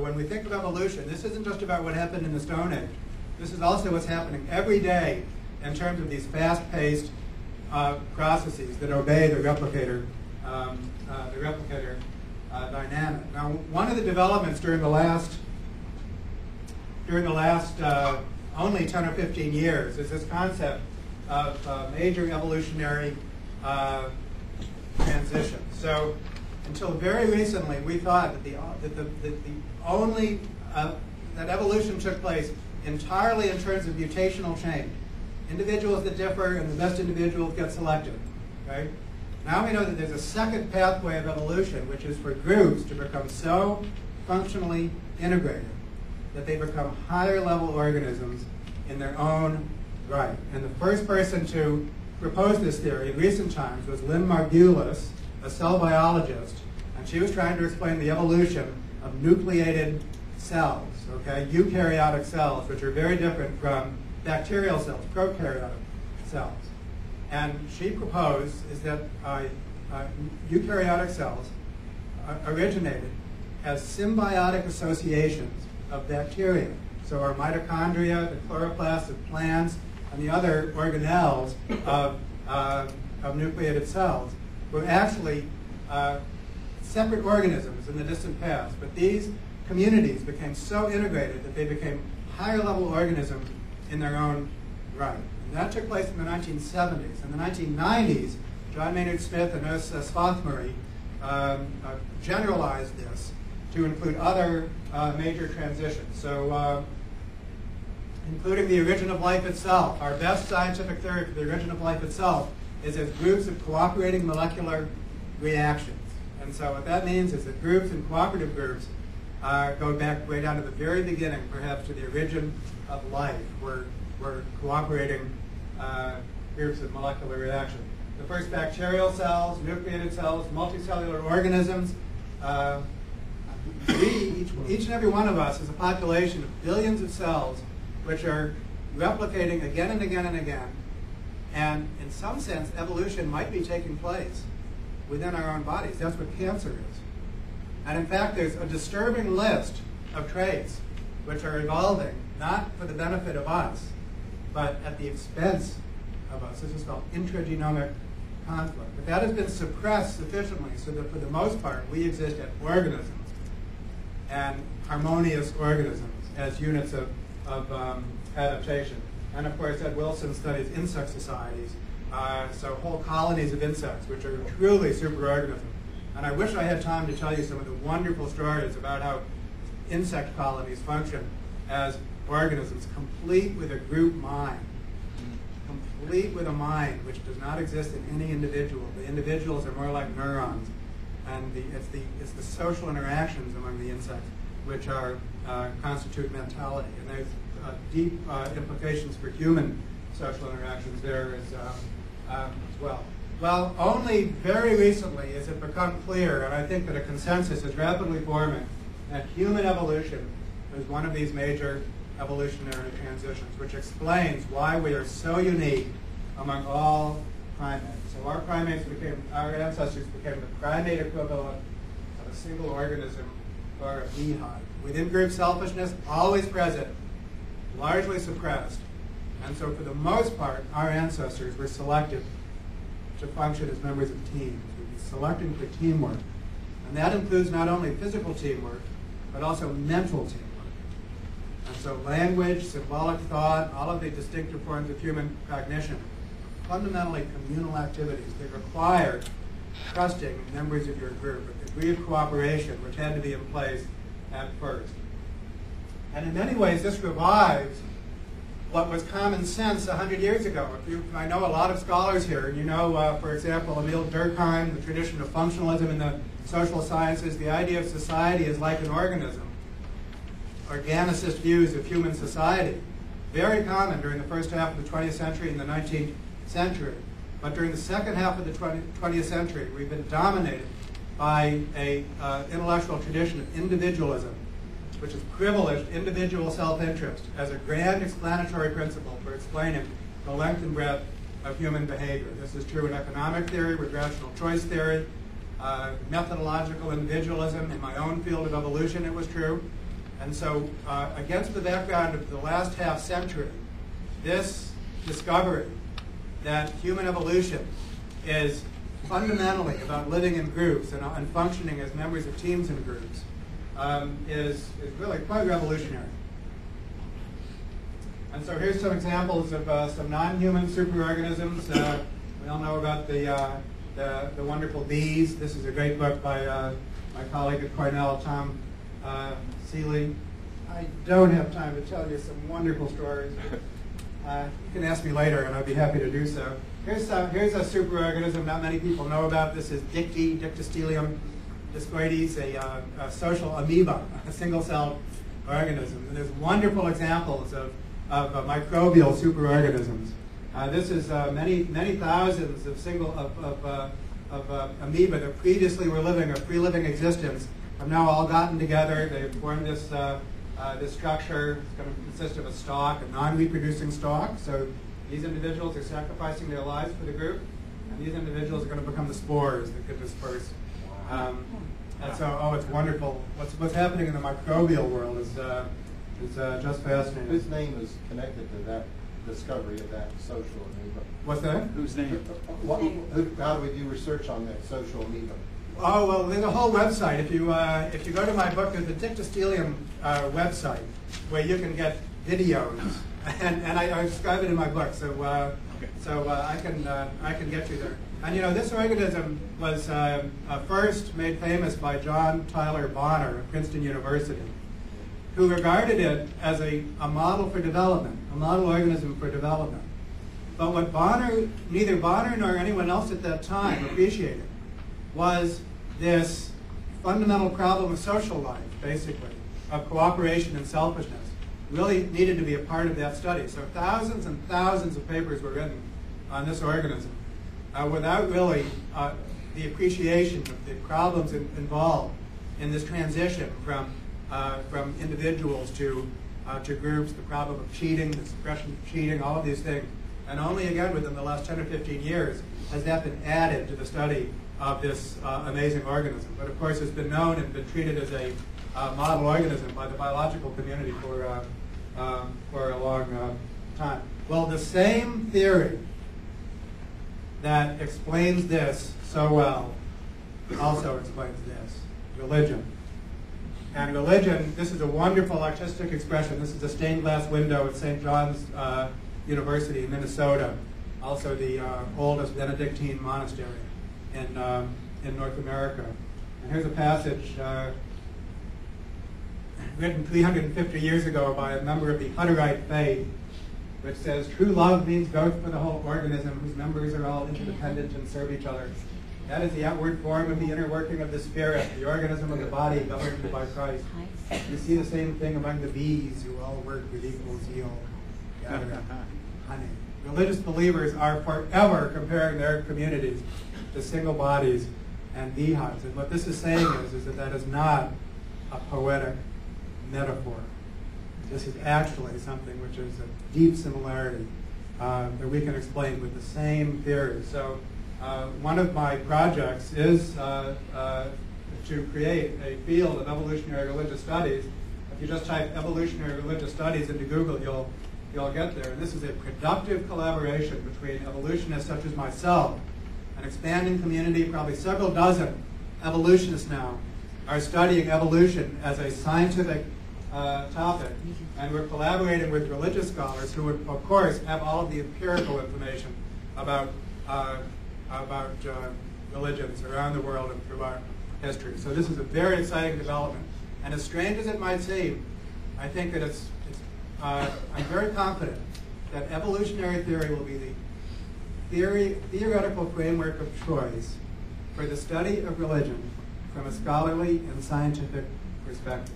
When we think of evolution, this isn't just about what happened in the Stone Age. This is also what's happening every day in terms of these fast-paced processes that obey the replicator dynamic. Now, one of the developments during the last only 10 or 15 years is this concept of major evolutionary transition. So, until very recently, we thought that evolution took place entirely in terms of mutational change. Individuals that differ and the best individuals get selected. Right? Now we know that there's a second pathway of evolution, which is for groups to become so functionally integrated that they become higher level organisms in their own right. And the first person to propose this theory in recent times was Lynn Margulis, a cell biologist, and she was trying to explain the evolution of nucleated cells, okay, eukaryotic cells, which are very different from bacterial cells, prokaryotic cells. And she proposed is that eukaryotic cells originated as symbiotic associations of bacteria. So our mitochondria, the chloroplasts of plants, and the other organelles of nucleated cells were actually separate organisms in the distant past. But these communities became so integrated that they became higher level organisms in their own right. And that took place in the 1970s. In the 1990s, John Maynard Smith and Urs Svathmary generalized this to include other major transitions. So including the origin of life itself. Our best scientific theory for the origin of life itself is as groups of cooperating molecular reactions. And so what that means is that groups and cooperative groups go back way down to the very beginning, perhaps to the origin of life. We're cooperating groups of molecular reaction. The first bacterial cells, nucleated cells, multicellular organisms. Each and every one of us is a population of billions of cells which are replicating again and again and again. And in some sense, evolution might be taking place within our own bodies. That's what cancer is. And in fact, there's a disturbing list of traits which are evolving, not for the benefit of us, but at the expense of us. This is called intragenomic conflict. But that has been suppressed sufficiently so that for the most part, we exist as organisms and harmonious organisms as units of adaptation. And of course, Ed Wilson studies insect societies, so whole colonies of insects, which are truly superorganisms. And I wish I had time to tell you some of the wonderful stories about how insect colonies function as organisms, complete with a group mind, complete with a mind which does not exist in any individual. The individuals are more like neurons, and it's the social interactions among the insects which are constitute mentality. And there's deep implications for human social interactions there as well. Well, only very recently has it become clear, and I think that a consensus is rapidly forming, that human evolution is one of these major evolutionary transitions, which explains why we are so unique among all primates. So our ancestors became the primate equivalent of a single organism or a beehive. Within group selfishness, always present, largely suppressed. And so for the most part, our ancestors were selected to function as members of teams. We'd be selecting for teamwork. And that includes not only physical teamwork, but also mental teamwork. And so language, symbolic thought, all of the distinctive forms of human cognition, fundamentally communal activities that require trusting members of your group, a degree of cooperation which had to be in place at first. And in many ways, this revives what was common sense 100 years ago. I know a lot of scholars here, and you know, for example, Emil Durkheim, the tradition of functionalism in the social sciences, the idea of society is like an organism. Organicist views of human society, very common during the first half of the 20th century and the 19th century. But during the second half of the 20th century, we've been dominated by an intellectual tradition of individualism, which has privileged individual self-interest as a grand explanatory principle for explaining the length and breadth of human behavior. This is true in economic theory, with rational choice theory, methodological individualism. In my own field of evolution, it was true. And so against the background of the last half century, this discovery that human evolution is fundamentally about living in groups and functioning as members of teams and groups is really quite revolutionary. And so here's some examples of some non-human superorganisms. We all know about the wonderful bees. This is a great book by my colleague at Cornell, Tom Seeley. I don't have time to tell you some wonderful stories. You can ask me later, and I'd be happy to do so. Here's a superorganism not many people know about. This is Dictostelium discoides, a social amoeba, a single-celled organism. And there's wonderful examples of microbial superorganisms. This is many thousands of amoeba that previously were living a free-living existence have now all gotten together. They've formed this structure. It's going to consist of a stalk, a non-reproducing stalk. So these individuals are sacrificing their lives for the group, and these individuals are going to become the spores that could disperse. And so, it's wonderful. What's happening in the microbial world is just fascinating. Whose name is connected to that discovery of that social amoeba? What's that? Whose name? How do we do research on that social amoeba? Oh, well, there's a whole website. If you go to my book, there's a Dictostelium website where you can get videos, and I describe it in my book. So I can get you there. And this organism was first made famous by John Tyler Bonner at Princeton University, who regarded it as a model for development, a model organism for development. But what neither Bonner nor anyone else at that time appreciated was this fundamental problem of social life, basically, of cooperation and selfishness, really needed to be a part of that study. So thousands and thousands of papers were written on this organism without really the appreciation of the problems involved in this transition from individuals to groups, the problem of cheating, the suppression of cheating, all of these things. And only again within the last 10 or 15 years has that been added to the study of this amazing organism. But of course it's been known and been treated as a model organism by the biological community for a long time. Well, the same theory that explains this so well also explains this, religion. And religion, this is a wonderful artistic expression. This is a stained glass window at St. John's University in Minnesota, also the oldest Benedictine monastery in North America. And here's a passage written 350 years ago by a member of the Hutterite faith, which says, "True love means growth for the whole organism, whose members are all interdependent and serve each other. That is the outward form of the inner working of the spirit, the organism of the body governed by Christ. You see the same thing among the bees, who all work with equal zeal, gathering honey." Religious believers are forever comparing their communities to single bodies and beehives. And what this is saying is that is not a poetic metaphor. This is actually something which is a deep similarity that we can explain with the same theory. So one of my projects is to create a field of evolutionary religious studies. If you just type evolutionary religious studies into Google, you'll get there. And this is a productive collaboration between evolutionists such as myself, an expanding community, probably several dozen evolutionists now are studying evolution as a scientific topic, and we're collaborating with religious scholars who would, of course, have all of the empirical information about religions around the world and throughout history. So this is a very exciting development. And as strange as it might seem, I think that I'm very confident that evolutionary theory will be the theoretical framework of choice for the study of religion from a scholarly and scientific perspective.